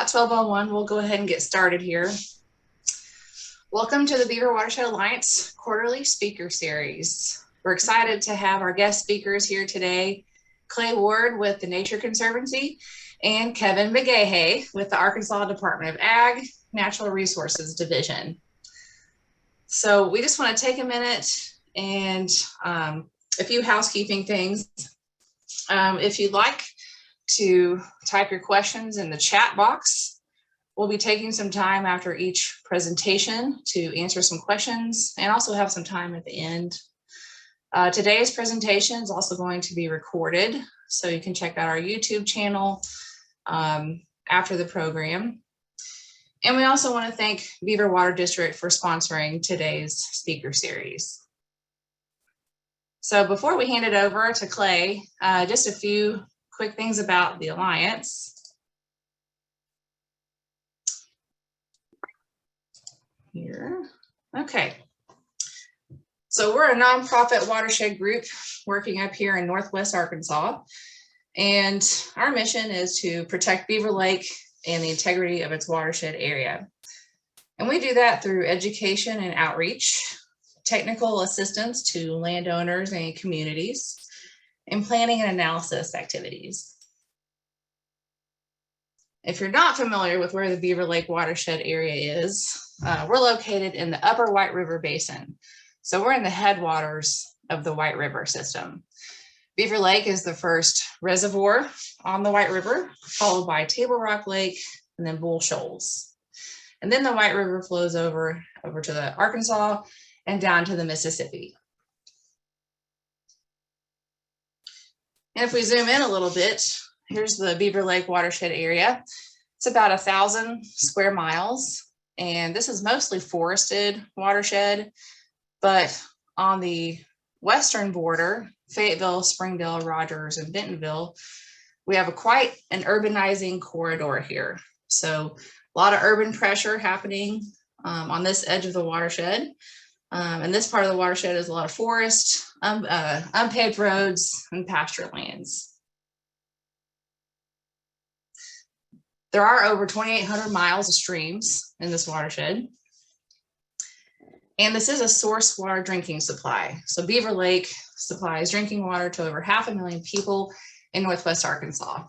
about 12:01, we'll go ahead and get started here. Welcome to the Beaver Watershed Alliance Quarterly Speaker Series. We're excited to have our guest speakers here today, Clay Ward with the Nature Conservancy and Kevin McGaughey with the Arkansas Department of Ag Natural Resources Division. So we just want to take a minute and a few housekeeping things. If you'd like to type your questions in the chat box, we'll be taking some time after each presentation to answer some questions and also have some time at the end. Today's presentation is also going to be recorded, so you can check out our YouTube channel after the program. And we also want to thank Beaver Water District for sponsoring today's speaker series. So before we hand it over to Clay, just a few quick things about the Alliance. Here, okay. So we're a nonprofit watershed group working up here in Northwest Arkansas. And our mission is to protect Beaver Lake and the integrity of its watershed area. And we do that through education and outreach, technical assistance to landowners and communities, and planning and analysis activities. If you're not familiar with where the Beaver Lake Watershed area is, we're located in the upper White River Basin. So we're in the headwaters of the White River system. Beaver Lake is the first reservoir on the White River, followed by Table Rock Lake and then Bull Shoals. And then the White River flows over to the Arkansas and down to the Mississippi. And if we zoom in a little bit, here's the Beaver Lake Watershed area. It's about 1,000 square miles, and this is mostly forested watershed, but on the western border, Fayetteville, Springdale, Rogers, and Bentonville, we have quite an urbanizing corridor here. So a lot of urban pressure happening on this edge of the watershed. And this part of the watershed is a lot of forest, unpaved roads, and pasture lands. There are over 2,800 miles of streams in this watershed. And this is a source water drinking supply. So Beaver Lake supplies drinking water to over 500,000 people in Northwest Arkansas.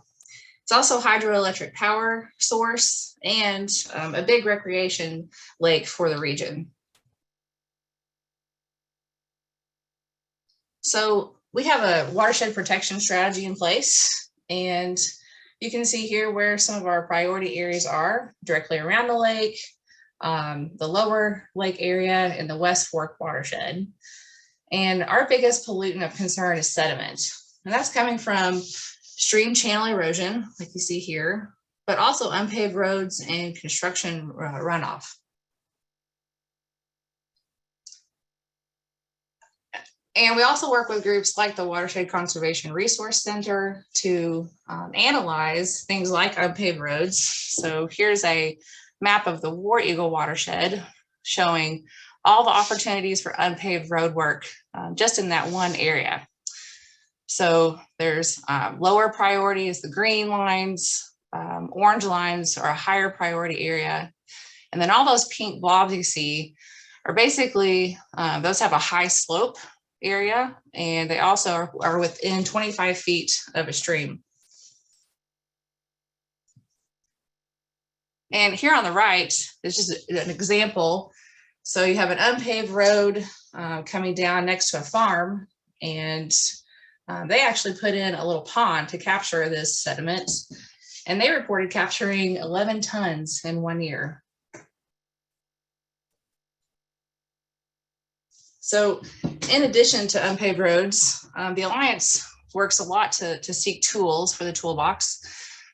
It's also a hydroelectric power source and a big recreation lake for the region. So we have a watershed protection strategy in place, and you can see here where some of our priority areas are directly around the lake, the lower lake area, and the West Fork watershed. And our biggest pollutant of concern is sediment. And that's coming from stream channel erosion, like you see here, but also unpaved roads and construction runoff. And we also work with groups like the Watershed Conservation Resource Center to analyze things like unpaved roads. So here's a map of the War Eagle watershed showing all the opportunities for unpaved road work just in that one area. So there's lower priority is the green lines, orange lines are a higher priority area. And then all those pink blobs you see are basically, those have a high slope area, and they also are within 25 feet of a stream. And here on the right, this is an example. So you have an unpaved road coming down next to a farm, and they actually put in a little pond to capture this sediment, and they reported capturing 11 tons in 1 year. So in addition to unpaved roads, the Alliance works a lot to seek tools for the toolbox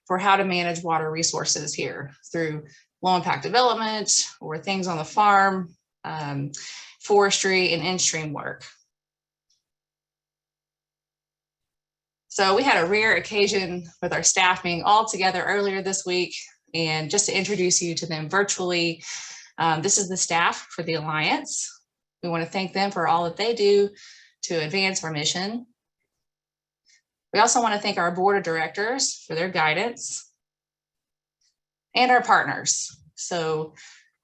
for how to manage water resources here through low impact development or things on the farm, forestry, and in-stream work. So we had a rare occasion with our staff being all together earlier this week, and just to introduce you to them virtually, this is the staff for the Alliance. We want to thank them for all that they do to advance our mission. We also want to thank our board of directors for their guidance. and our partners. So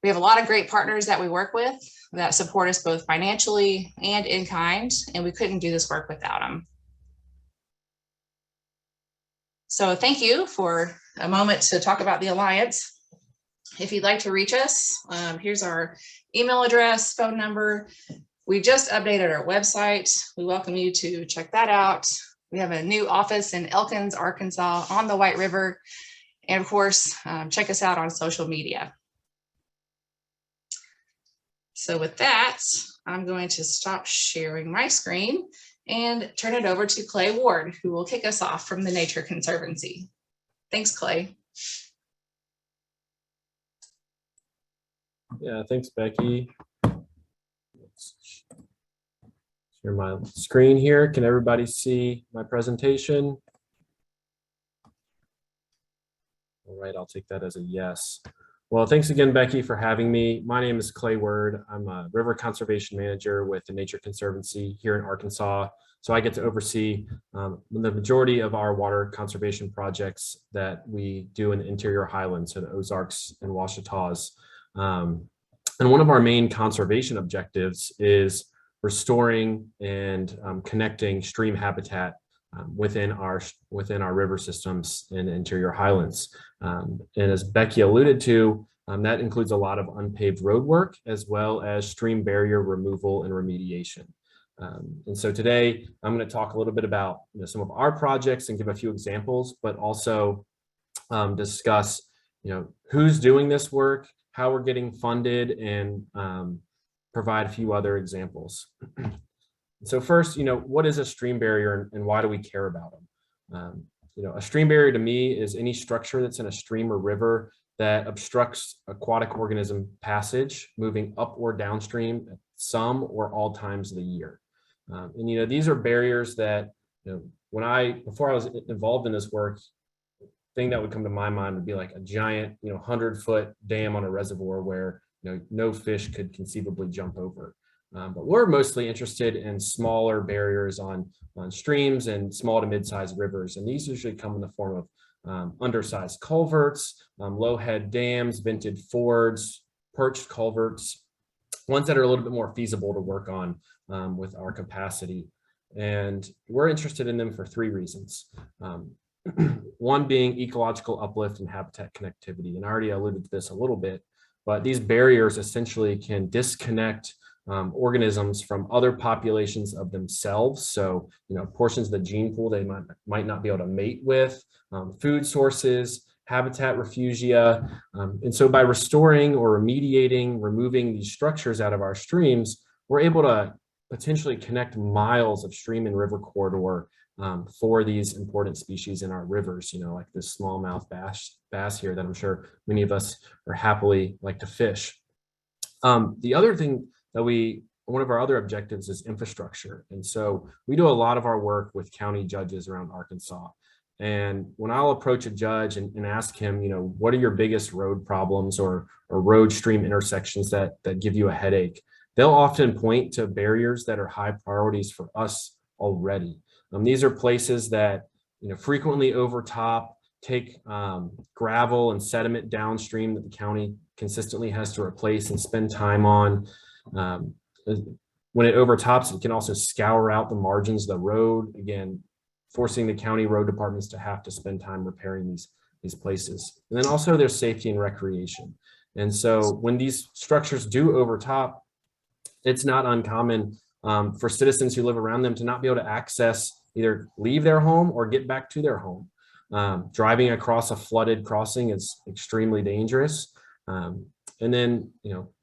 we have a lot of great partners that we work with that support us both financially and in kind, and we couldn't do this work without them. So thank you for a moment to talk about the Alliance. If you'd like to reach us, here's our email address, phone number. We just updated our website. We welcome you to check that out. We have a new office in Elkins, Arkansas on the White River. And of course, check us out on social media. So with that, I'm going to stop sharing my screen and turn it over to Clay Ward, who will kick us off from the Nature Conservancy. Thanks, Clay. Yeah, thanks, Becky. Let's share my screen here. Can everybody see my presentation? All right, I'll take that as a yes. Well, thanks again, Becky, for having me. My name is Clay Word. I'm a river conservation manager with the Nature Conservancy here in Arkansas. So I get to oversee the majority of our water conservation projects that we do in the Interior Highlands, so the Ozarks and Ouachitas. And one of our main conservation objectives is restoring and connecting stream habitat within our river systems in the Interior Highlands. And as Becky alluded to, that includes a lot of unpaved road work as well as stream barrier removal and remediation. And so today I'm going to talk a little bit about some of our projects and give a few examples, but also discuss who's doing this work, how we're getting funded, and provide a few other examples. So first, what is a stream barrier and why do we care about them? A stream barrier to me is any structure that's in a stream or river that obstructs aquatic organism passage, moving up or downstream at some or all times of the year. And these are barriers that, before I was involved in this work, thing that would come to my mind would be like a giant, 100-foot dam on a reservoir where, no fish could conceivably jump over. But we're mostly interested in smaller barriers on streams and small to mid-sized rivers. And these usually come in the form of undersized culverts, low head dams, vented fords, perched culverts, ones that are a little bit more feasible to work on with our capacity. And we're interested in them for three reasons. One being ecological uplift and habitat connectivity. And I already alluded to this a little bit, but these barriers essentially can disconnect organisms from other populations of themselves. So, portions of the gene pool they might not be able to mate with, food sources, habitat refugia. And so by restoring or remediating, removing these structures out of our streams, we're able to potentially connect miles of stream and river corridor for these important species in our rivers, like this smallmouth bass here that I'm sure many of us are happily like to fish. The other thing that one of our other objectives is infrastructure. And so we do a lot of our work with county judges around Arkansas. And when I'll approach a judge and ask him, what are your biggest road problems or road stream intersections that give you a headache, they'll often point to barriers that are high priorities for us already. These are places that, frequently overtop, take gravel and sediment downstream that the county consistently has to replace and spend time on. When it overtops, it can also scour out the margins of the road, again, forcing the county road departments to have to spend time repairing these places. And then also there's safety and recreation. And so when these structures do overtop, it's not uncommon for citizens who live around them to not be able to access, either leave their home or get back to their home. Driving across a flooded crossing is extremely dangerous. And then,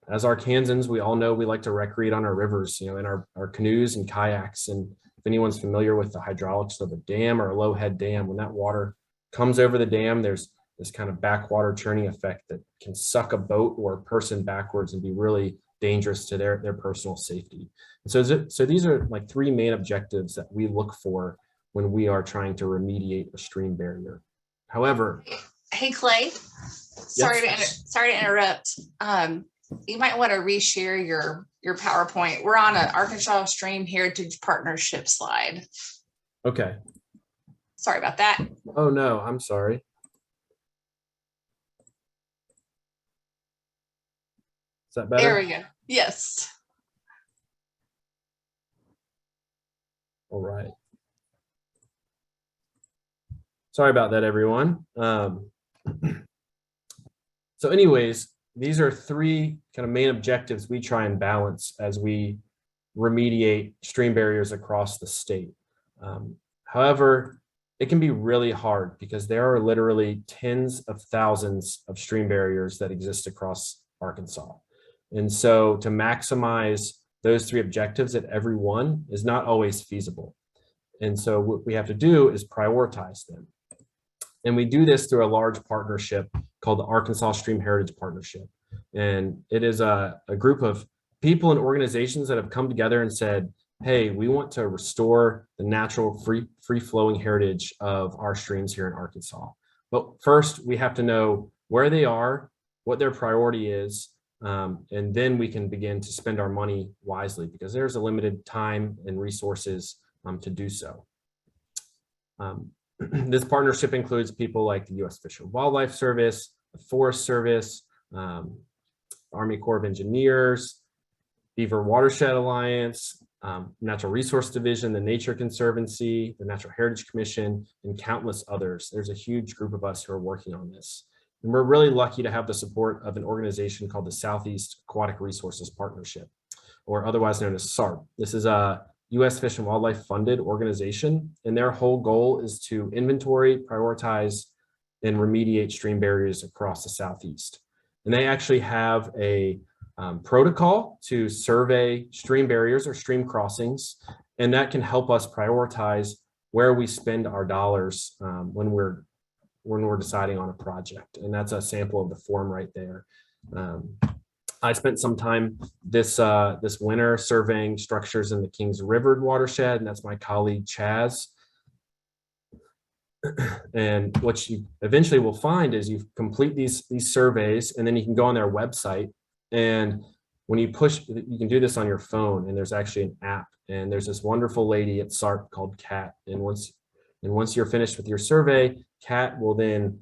as Arkansans, we all know we like to recreate on our rivers, in our canoes and kayaks. And if anyone's familiar with the hydraulics of a dam or a low head dam, when that water comes over the dam, there's this kind of backwater churning effect that can suck a boat or a person backwards and be really dangerous to their personal safety. And so these are like three main objectives that we look for when we are trying to remediate a stream barrier. However, hey Clay, sorry to interrupt. You might want to reshare your PowerPoint. We're on an Arkansas Stream Heritage Partnership slide. Okay. Sorry about that. Oh no, I'm sorry. that better? There we go. Yes. All right. Sorry about that, everyone. So anyways, these are three kind of main objectives we try and balance as we remediate stream barriers across the state. However, it can be really hard because there are literally tens of thousands of stream barriers that exist across Arkansas. And so to maximize those three objectives at every one is not always feasible. And so what we have to do is prioritize them. And we do this through a large partnership called the Arkansas Stream Heritage Partnership. And it is a group of people and organizations that have come together and said, hey, we want to restore the natural free-flowing heritage of our streams here in Arkansas. But first, we have to know where they are, what their priority is, and then we can begin to spend our money wisely because there's a limited time and resources to do so. This partnership includes people like the U.S. Fish and Wildlife Service, the Forest Service, Army Corps of Engineers, Beaver Watershed Alliance, Natural Resource Division, the Nature Conservancy, the Natural Heritage Commission, and countless others. There's a huge group of us who are working on this. And we're really lucky to have the support of an organization called the Southeast Aquatic Resources Partnership, or otherwise known as SARP. This is a U.S. Fish and Wildlife funded organization, and their whole goal is to inventory, prioritize, and remediate stream barriers across the Southeast. And they actually have a protocol to survey stream barriers or stream crossings, and that can help us prioritize where we spend our dollars when we're deciding on a project. And that's a sample of the form right there. I spent some time this winter surveying structures in the Kings River watershed, and that's my colleague Chaz. And what you eventually will find is you complete these surveys, and then you can go on their website. And when you push, you can do this on your phone, and there's actually an app. And there's this wonderful lady at SARP called Kat. And once you're finished with your survey, Kat will then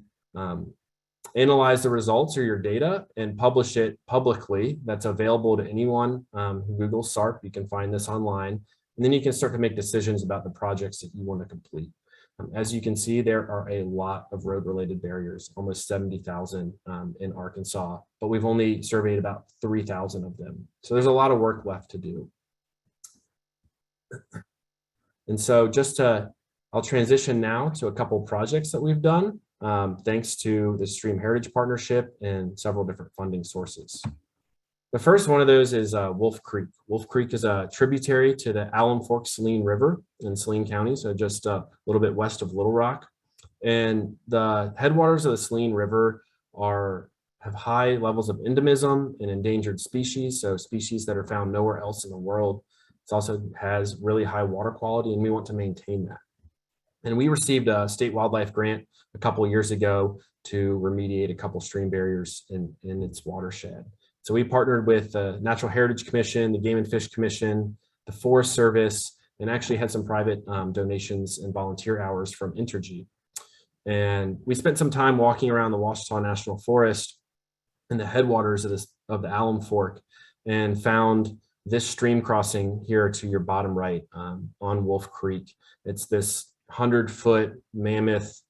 analyze the results or your data and publish it publicly. That's available to anyone who Googles SARP. You can find this online, and then you can start to make decisions about the projects that you want to complete. As you can see, there are a lot of road-related barriers, almost 70,000 in Arkansas, but we've only surveyed about 3,000 of them. So there's a lot of work left to do. And so I'll transition now to a couple projects that we've done, thanks to the Stream Heritage Partnership and several different funding sources. The first one of those is Wolf Creek. Wolf Creek is a tributary to the Alum Fork Saline River in Saline County, so just a little bit west of Little Rock. And the headwaters of the Saline River have high levels of endemism and endangered species, so species that are found nowhere else in the world. It also has really high water quality, and we want to maintain that. And we received a state wildlife grant a couple years ago to remediate a couple stream barriers in its watershed. So we partnered with the Natural Heritage Commission, the Game and Fish Commission, the Forest Service, and actually had some private donations and volunteer hours from Entergy. And we spent some time walking around the Ouachita National Forest in the headwaters of the Alum Fork and found this stream crossing here to your bottom right on Wolf Creek. It's this 100-foot mammoth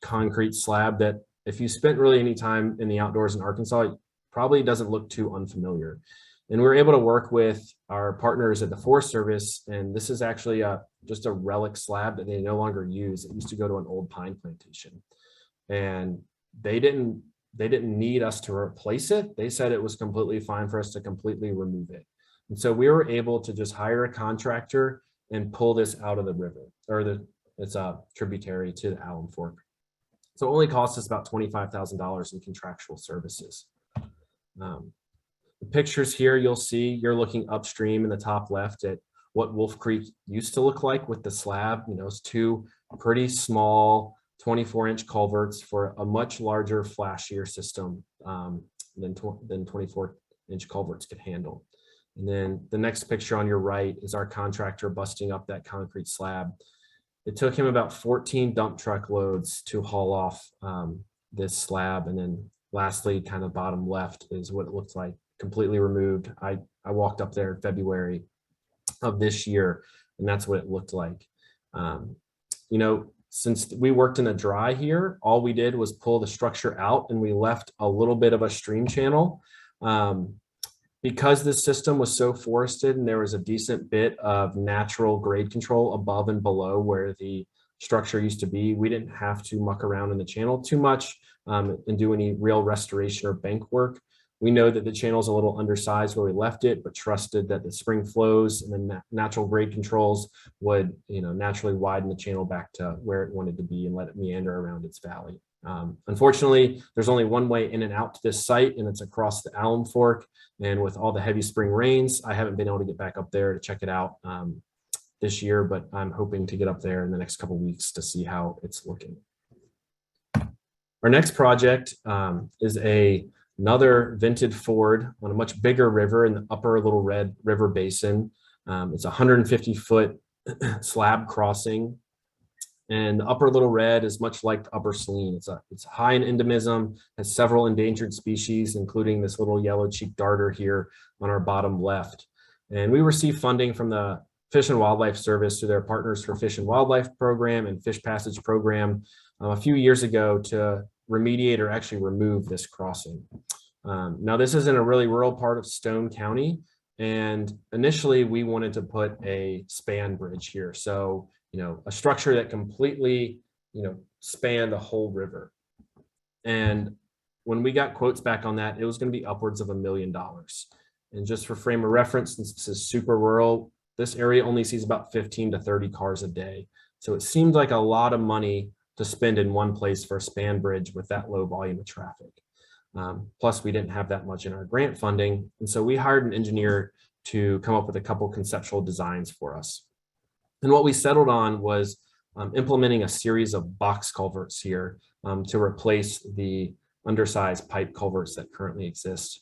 concrete slab that if you spent really any time in the outdoors in Arkansas, probably doesn't look too unfamiliar. And we were able to work with our partners at the Forest Service, and this is actually just a relic slab that they no longer use. It used to go to an old pine plantation, and they didn't need us to replace it. They said it was completely fine for us to completely remove it. And so we were able to just hire a contractor and pull this out of the river, or it's a tributary to the Alum Fork. So it only cost us about $25,000 in contractual services. The pictures here, you'll see you're looking upstream in the top left at what Wolf Creek used to look like with the slab. You know, it's two pretty small 24-inch culverts for a much larger, flashier system than 24-inch culverts could handle. And then the next picture on your right is our contractor busting up that concrete slab. It took him about 14 dump truck loads to haul off this slab. And then lastly, kind of bottom left is what it looks like completely removed. I walked up there in February of this year, and that's what it looked like. You know, since we worked in a dry here, all we did was pull the structure out and we left a little bit of a stream channel. Because this system was so forested and there was a decent bit of natural grade control above and below where the structure used to be, we didn't have to muck around in the channel too much and do any real restoration or bank work. We know that the channel is a little undersized where we left it, but trusted that the spring flows and the natural grade controls would, naturally widen the channel back to where it wanted to be and let it meander around its valley. Unfortunately, there's only one way in and out to this site, and it's across the Alum Fork. And with all the heavy spring rains, I haven't been able to get back up there to check it out this year, but I'm hoping to get up there in the next couple of weeks to see how it's looking. Our next project is another vented ford on a much bigger river in the upper Little Red River Basin. It's a 150-foot slab crossing. And the upper Little Red is much like the upper Saline. It's high in endemism, has several endangered species, including this little yellow-cheeked darter here on our bottom left. And we received funding from the Fish and Wildlife Service through their Partners for Fish and Wildlife program and Fish Passage program a few years ago to remediate or actually remove this crossing. Now, this is in a really rural part of Stone County. And initially, we wanted to put a span bridge here. So, a structure that completely, spanned the whole river. And when we got quotes back on that, it was going to be upwards of $1 million. And just for frame of reference, since this is super rural, this area only sees about 15 to 30 cars a day. So it seemed like a lot of money to spend in one place for a span bridge with that low volume of traffic. Plus, we didn't have that much in our grant funding. And so we hired an engineer to come up with a couple conceptual designs for us. And what we settled on was implementing a series of box culverts here to replace the undersized pipe culverts that currently exist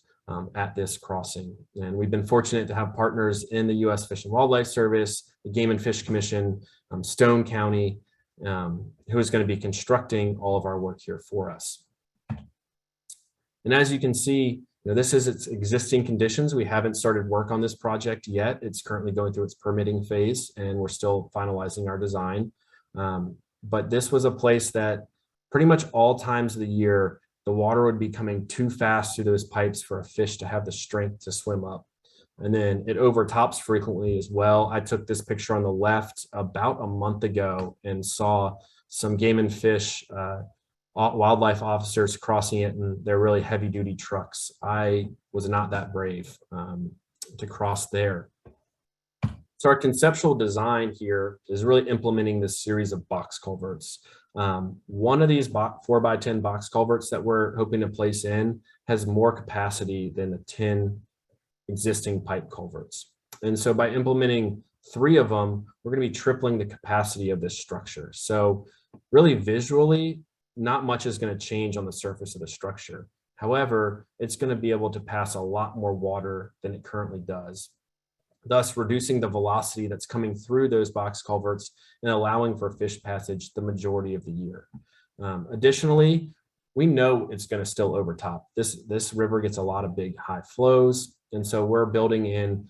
at this crossing. And we've been fortunate to have partners in the U.S. Fish and Wildlife Service, the Game and Fish Commission, Stone County, who is going to be constructing all of our work here for us. And as you can see, this is its existing conditions. We haven't started work on this project yet. It's currently going through its permitting phase, and we're still finalizing our design. But this was a place that pretty much all times of the year, the water would be coming too fast through those pipes for a fish to have the strength to swim up. And then it overtops frequently as well. I took this picture on the left about a month ago and saw some game and fish wildlife officers crossing it in their really heavy duty trucks. I was not that brave to cross there. So our conceptual design here is really implementing this series of box culverts. One of these 4x10 box culverts that we're hoping to place in has more capacity than the 10 existing pipe culverts. And so by implementing 3 of them, we're going to be tripling the capacity of this structure. So really visually, not much is going to change on the surface of the structure. However, it's going to be able to pass a lot more water than it currently does, thus reducing the velocity that's coming through those box culverts and allowing for fish passage the majority of the year. Additionally, we know it's going to still overtop. This river gets a lot of big high flows, and so we're building in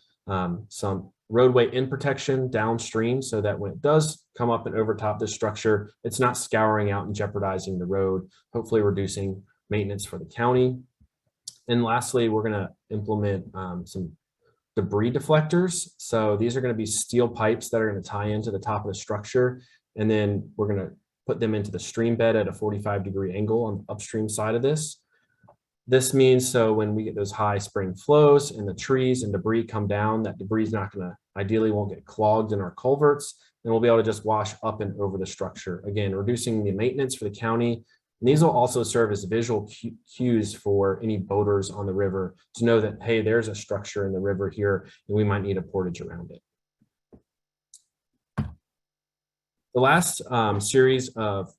some roadway in protection downstream so that when it does come up and overtop this structure, it's not scouring out and jeopardizing the road, hopefully reducing maintenance for the county. And lastly, we're going to implement some debris deflectors. So these are going to be steel pipes that are going to tie into the top of the structure, and then we're going to put them into the stream bed at a 45-degree angle on the upstream side of this. This means so when we get those high spring flows and the trees and debris come down, that debris is not going to, ideally won't get clogged in our culverts, and we'll be able to just wash up and over the structure. Again, reducing the maintenance for the county. And these will also serve as visual cues for any boaters on the river to know that, hey, there's a structure in the river here, and we might need a portage around it. The last series of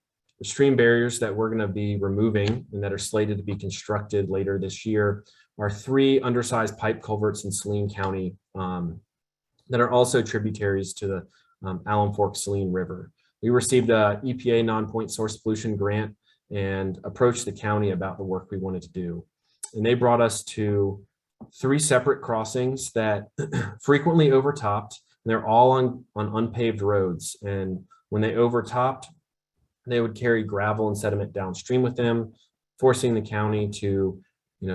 stream barriers that we're going to be removing and that are slated to be constructed later this year are 3 undersized pipe culverts in Saline County that are also tributaries to the Alum Fork Saline River. We received a EPA non-point source pollution grant and approached the county about the work we wanted to do. And they brought us to three separate crossings that frequently overtopped. And they're all on unpaved roads. And when they overtopped, they would carry gravel and sediment downstream with them, forcing the county to,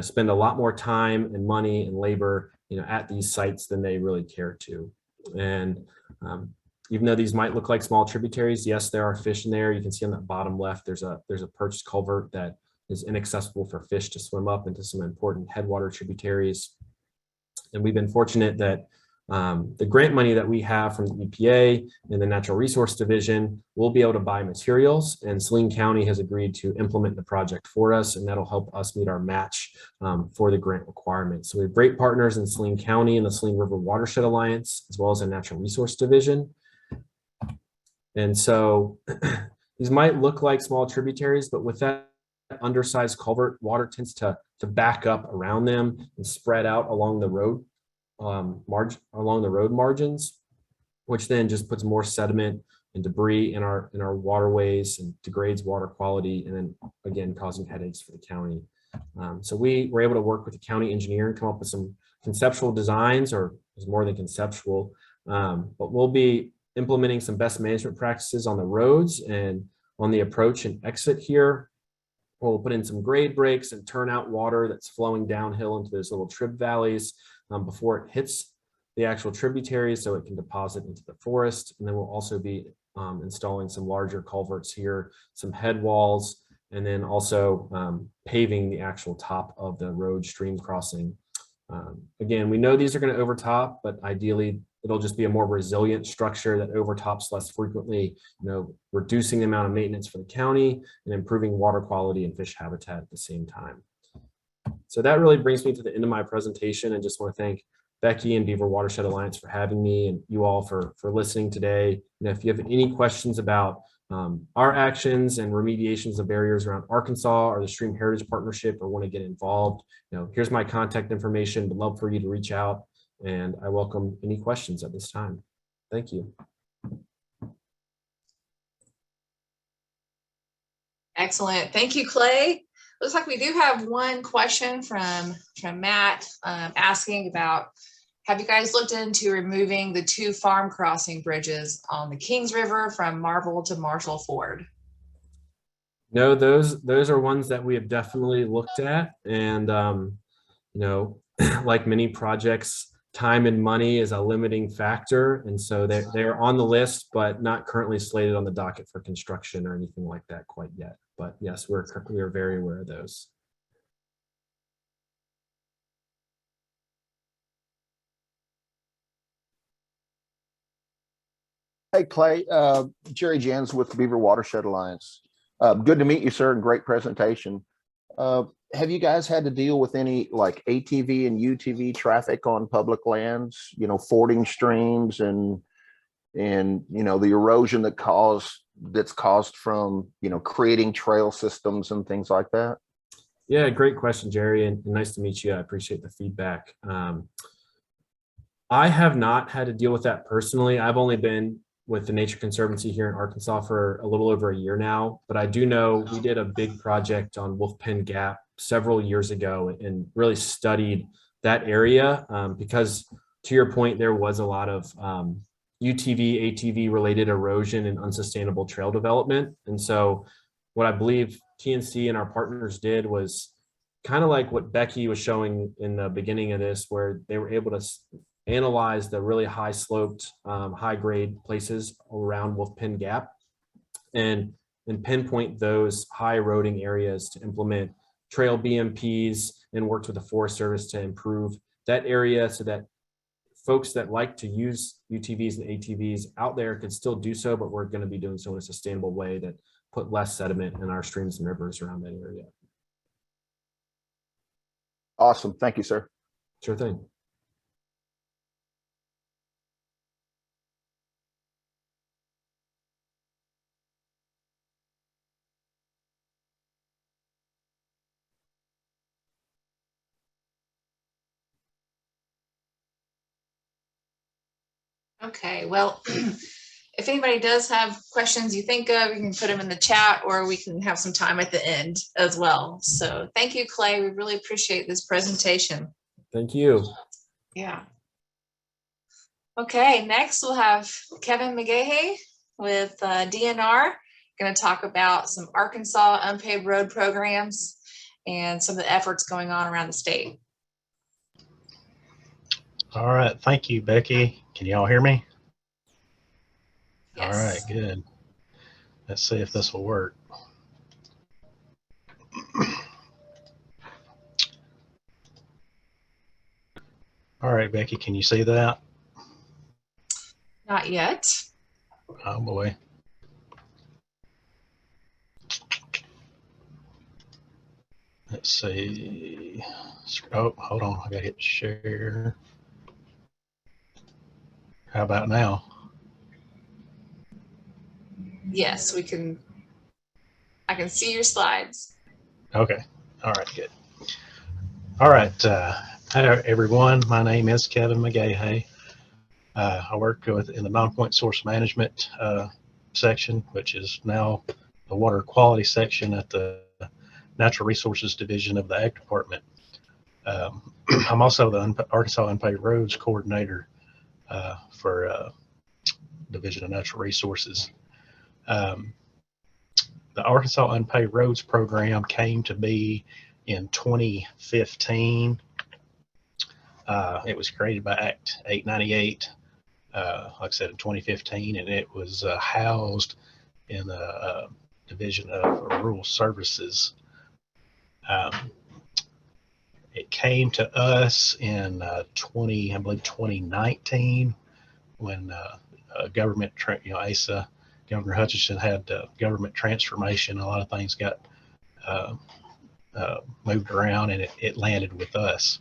spend a lot more time and money and labor, at these sites than they really care to. And even though these might look like small tributaries, yes, there are fish in there. You can see on that bottom left, there's a perched culvert that is inaccessible for fish to swim up into some important headwater tributaries. And we've been fortunate that the grant money that we have from the EPA and the Natural Resource Division, we'll be able to buy materials, and Saline County has agreed to implement the project for us, and that'll help us meet our match for the grant requirements. So we have great partners in Saline County and the Saline River Watershed Alliance, as well as the Natural Resource Division. And so these might look like small tributaries, but with that undersized culvert, water tends to back up around them and spread out along the road margins, which then just puts more sediment and debris in our waterways and degrades water quality, and then again causing headaches for the county. So we were able to work with the county engineer and come up with some conceptual designs, or it's more than conceptual, but we'll be implementing some best management practices on the roads and on the approach and exit here. We'll put in some grade breaks and turn out water that's flowing downhill into those little trib valleys before it hits the actual tributaries, so it can deposit into the forest. And then we'll also be installing some larger culverts here, some head walls, and then also paving the actual top of the road stream crossing. Again, we know these are going to overtop, but ideally it'll just be a more resilient structure that overtops less frequently, reducing the amount of maintenance for the county and improving water quality and fish habitat at the same time. So that really brings me to the end of my presentation, and just want to thank Becky and Beaver Watershed Alliance for having me, and you all for listening today. If you have any questions about our actions and remediations of barriers around Arkansas or the Stream Heritage Partnership, or want to get involved, here's my contact information. Would love for you to reach out, and I welcome any questions at this time. Thank you. Excellent. Thank you, Clay. Looks like we do have one question from Matt asking about, have you guys looked into removing the 2 farm crossing bridges on the Kings River from Marble to Marshall Ford? No, those are ones that we have definitely looked at, and like many projects, time and money is a limiting factor, and so they're on the list, but not currently slated on the docket for construction or anything like that quite yet. But yes, we are very aware of those. Hey, Clay, Jerry Jans with the Beaver Watershed Alliance. Good to meet you, sir, and great presentation. Have you guys had to deal with any like ATV and UTV traffic on public lands, fording streams and the erosion that's caused from, creating trail systems and things like that? Yeah, great question, Jerry, and nice to meet you. I appreciate the feedback. I have not had to deal with that personally. I've only been with the Nature Conservancy here in Arkansas for a little over a year now, but I do know we did a big project on Wolf Pen Gap several years ago and really studied that area because, to your point, there was a lot of UTV, ATV related erosion and unsustainable trail development. And so what I believe TNC and our partners did was kind of like what Becky was showing in the beginning of this, where they were able to analyze the really high sloped, high grade places around Wolf Pen Gap and pinpoint those high eroding areas to implement trail BMPs, and worked with the Forest Service to improve that area so that folks that like to use UTVs and ATVs out there could still do so, but we're going to be doing so in a sustainable way that put less sediment in our streams and rivers around that area. Awesome. Thank you, sir. Sure thing. Okay, well, if anybody does have questions you think of, you can put them in the chat, or we can have some time at the end as well. So thank you, Clay. We really appreciate this presentation. Thank you. Yeah. Okay, next we'll have Kevin McGaughey with DNR, going to talk about some Arkansas unpaved road programs and some of the efforts going on around the state. All right, thank you, Becky. Can y'all hear me? Yes. All right, good. Let's see if this will work. All right, Becky, can you see that? Not yet. Oh boy. Let's see. Oh, hold on. I got to hit share. How about now? Yes, we can. I can see your slides. Okay. All right, good. All right. Hi, everyone. My name is Kevin McGaughey. I work in the non-point source management section, which is now the water quality section at the Natural Resources Division of the Ag Department. I'm also the Arkansas Unpaved Roads Coordinator for Division of Natural Resources. The Arkansas Unpaved Roads program came to be in 2015. It was created by Act 898, like I said, in 2015, and it was housed in the Division of Rural Services. It came to us in I believe 2019, when government, ASA, Governor Hutchinson had government transformation. A lot of things got moved around, and it landed with us.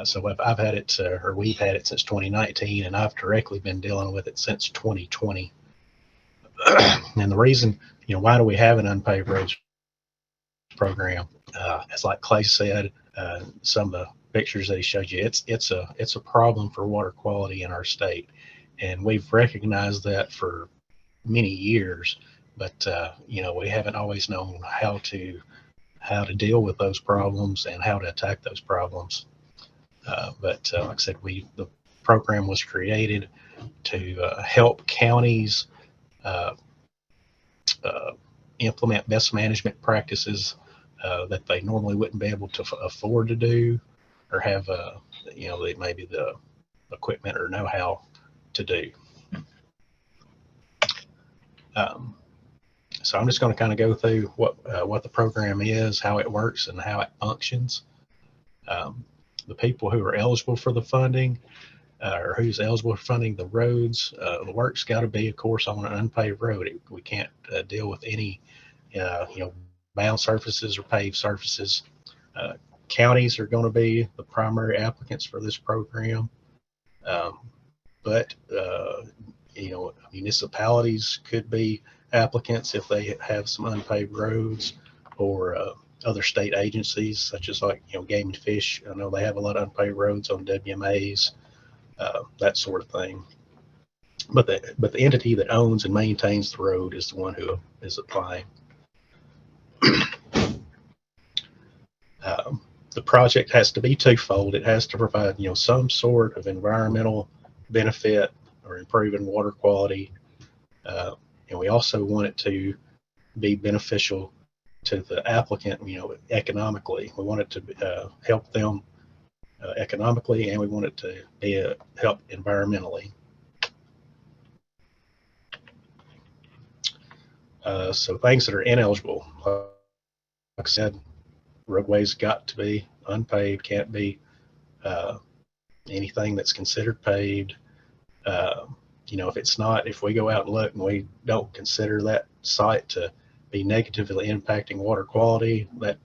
So I've had it, or we've had it since 2019, and I've directly been dealing with it since 2020. And the reason, why do we have an unpaved roads program? As like Clay said, some of the pictures that he showed you, it's a problem for water quality in our state, and we've recognized that for many years. But we haven't always known how to deal with those problems and how to attack those problems. But like I said, the program was created to help counties implement best management practices that they normally wouldn't be able to afford to do, or have maybe the equipment or know-how to do. So I'm just going to kind of go through what the program is, how it works, and how it functions. The people who are eligible for the funding, or who's eligible for funding the roads, the work's got to be, of course, on an unpaved road. We can't deal with any, bound surfaces or paved surfaces. Counties are going to be the primary applicants for this program, but municipalities could be applicants if they have some unpaved roads, or other state agencies such as Game and Fish. I know they have a lot of unpaved roads on WMAs, that sort of thing. But the entity that owns and maintains the road is the one who is applying. The project has to be twofold. It has to provide some sort of environmental benefit or improving water quality, and we also want it to be beneficial to the applicant, economically. We want it to help them economically, and we want it to be help environmentally. So things that are ineligible, like I said, roadways got to be unpaved, can't be anything that's considered paved. If we go out and look and we don't consider that site to be negatively impacting water quality, that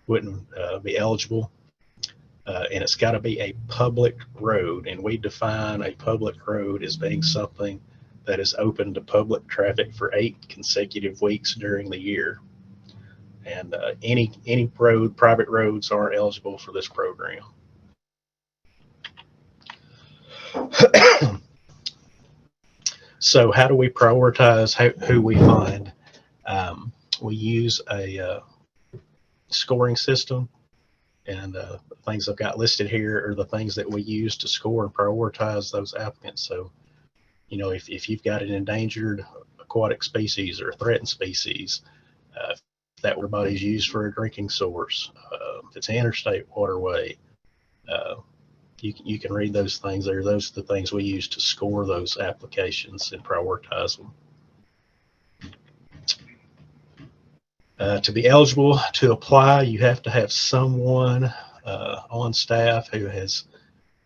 wouldn't be eligible. And it's got to be a public road, and we define a public road as being something that is open to public traffic for 8 consecutive weeks during the year. And any private roads aren't eligible for this program. So how do we prioritize who we fund? We use a scoring system, and things I've got listed here are the things that we use to score and prioritize those applicants. So, you know, if you've got an endangered aquatic species or a threatened species, if that water body is used for a drinking source, if it's an interstate waterway, you can read those things there. Those are the things we use to score those applications and prioritize them. To be eligible to apply, you have to have someone on staff who has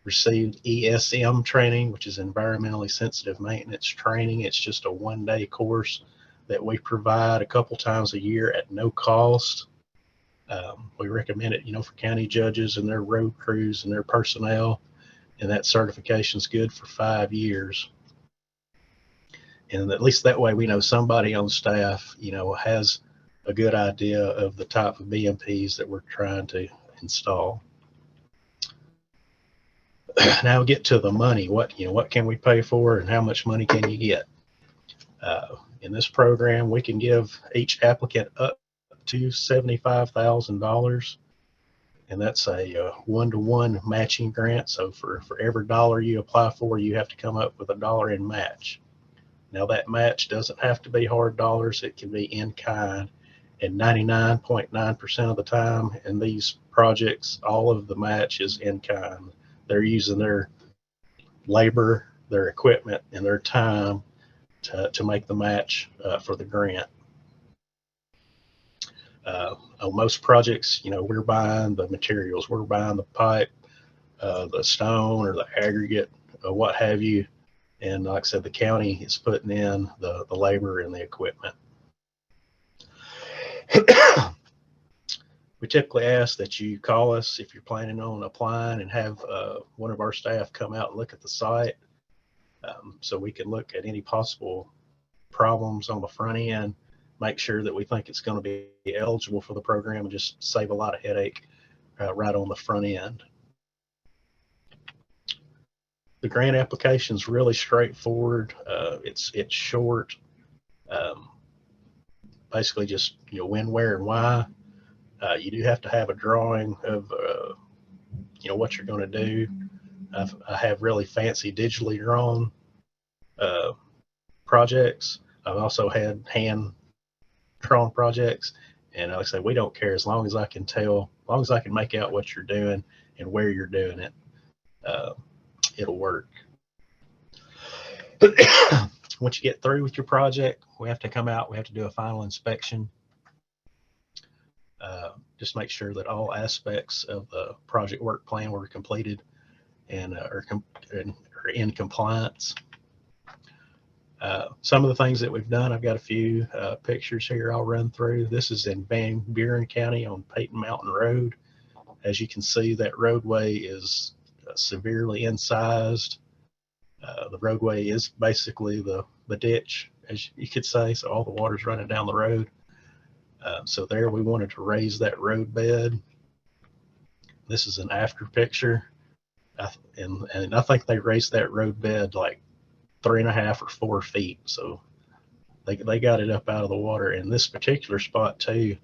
received ESM training, which is environmentally sensitive maintenance training. It's just a one-day course that we provide a couple times a year at no cost. We recommend it, you know, for county judges and their road crews and their personnel, and that certification is good for 5 years. And at least that way we know somebody on staff, you know, has a good idea of the type of BMPs that we're trying to install. Now we get to the money. What can we pay for, and how much money can you get? In this program, we can give each applicant up to $75,000, and that's a one-to-one matching grant. So for every dollar you apply for, you have to come up with $1 in match. Now that match doesn't have to be hard dollars; it can be in kind. And 99.9% of the time in these projects, all of the match is in kind. They're using their labor, their equipment, and their time to make the match for the grant. On most projects, you know, we're buying the materials, we're buying the pipe, the stone or the aggregate, what have you. And like I said, the county is putting in the labor and the equipment. We typically ask that you call us if you're planning on applying, and have one of our staff come out and look at the site, so we can look at any possible problems on the front end, make sure that we think it's going to be eligible for the program, and just save a lot of headache right on the front end. The grant application is really straightforward. It's short. Basically just, you know, when, where, and why. You do have to have a drawing of, you know, what you're going to do. I have really fancy digitally drawn projects. I've also had hand drawn projects, and like I say, we don't care as long as I can tell, as long as I can make out what you're doing and where you're doing it, it'll work. Once you get through with your project, we have to come out, we have to do a final inspection. Just make sure that all aspects of the project work plan were completed and are in compliance. Some of the things that we've done, I've got a few pictures here I'll run through. This is in Van Buren County on Peyton Mountain Road. As you can see, that roadway is severely incised. The roadway is basically the ditch, as you could say, so all the water's running down the road. So there we wanted to raise that road bed. This is an after picture. And I think they raised that road bed like 3.5 or 4 feet. So they got it up out of the water. In this particular spot too,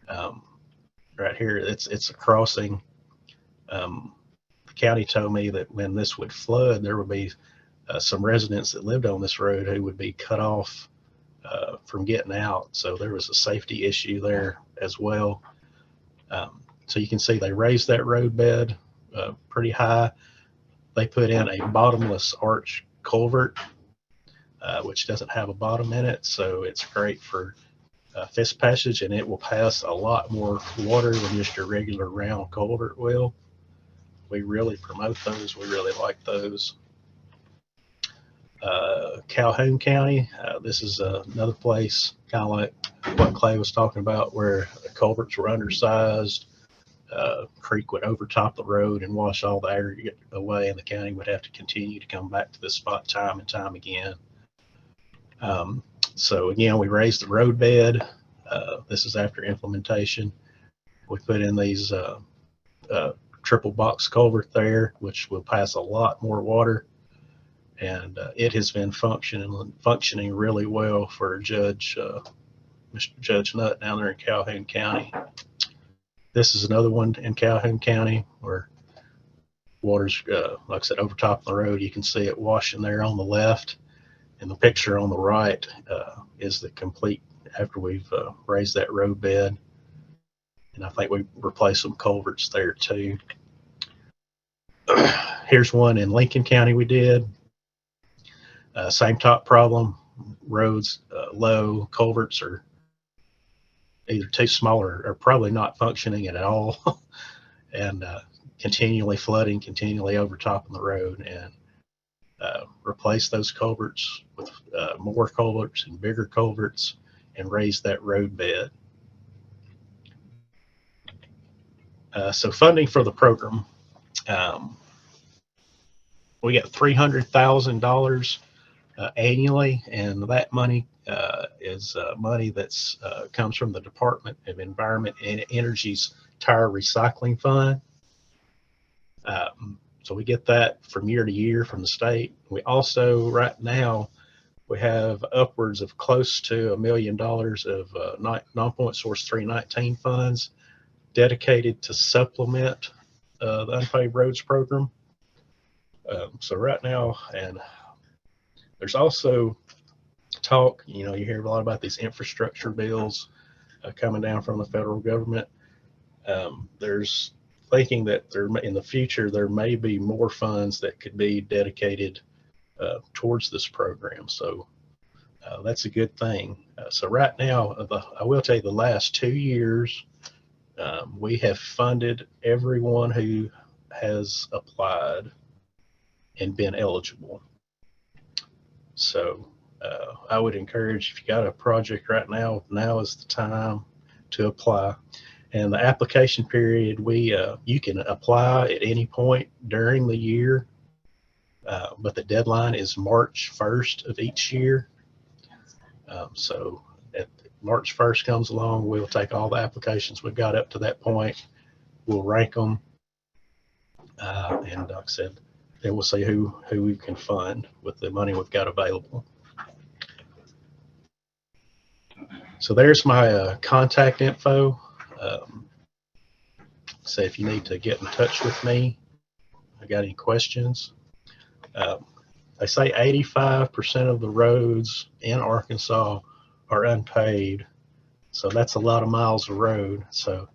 right here, it's a crossing. The county told me that when this would flood, there would be some residents that lived on this road who would be cut off from getting out. So there was a safety issue there as well. So you can see they raised that road bed pretty high. They put in a bottomless arch culvert, which doesn't have a bottom in it. So it's great for fish passage, and it will pass a lot more water than just your regular round culvert will. We really promote those. We really like those. Calhoun County, this is another place kind of like what Clay was talking about, where the culverts were undersized. Creek would overtop the road and wash all the aggregate away, and the county would have to continue to come back to this spot time and time again. So again, we raised the road bed. This is after implementation. We put in these triple box culvert there, which will pass a lot more water. And it has been functioning really well for Mr. Judge Nutt down there in Calhoun County. This is another one in Calhoun County where water's, like I said, over top of the road. You can see it washing there on the left. And the picture on the right is the complete after we've raised that road bed. And I think we replaced some culverts there too. Here's one in Lincoln County we did. Same top problem. Roads low, culverts are either too small or probably not functioning at all. And continually flooding, continually overtopping the road, and replace those culverts with more culverts and bigger culverts and raise that road bed. So funding for the program, we get $300,000 annually, and that money is money that's comes from the Department of Environment and Energy's Tire Recycling Fund. So we get that from year to year from the state. We also, right now, we have upwards of close to $1 million of non-point source 319 funds dedicated to supplement the Unpaved Roads program. So right now, and there's also talk, you hear a lot about these infrastructure bills coming down from the federal government. There's thinking that in the future there may be more funds that could be dedicated towards this program. So that's a good thing. So right now, I will tell you, the last 2 years, we have funded everyone who has applied and been eligible. So I would encourage, if you got a project right now, now is the time to apply. And the application period, you can apply at any point during the year, but the deadline is March 1st of each year. So if March 1st comes along, we'll take all the applications we've got up to that point. We'll rank them, and like I said, then we'll see who we can fund with the money we've got available. So there's my contact info. So if you need to get in touch with me, I got any questions. They say 85% of the roads in Arkansas are unpaved, so that's a lot of miles of road. So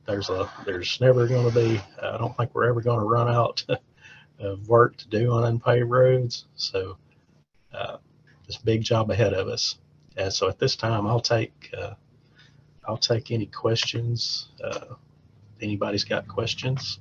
there's never going to be, I don't think we're ever going to run out of work to do on unpaved roads. So this big job ahead of us. And so at this time, I'll take any questions. If anybody's got questions.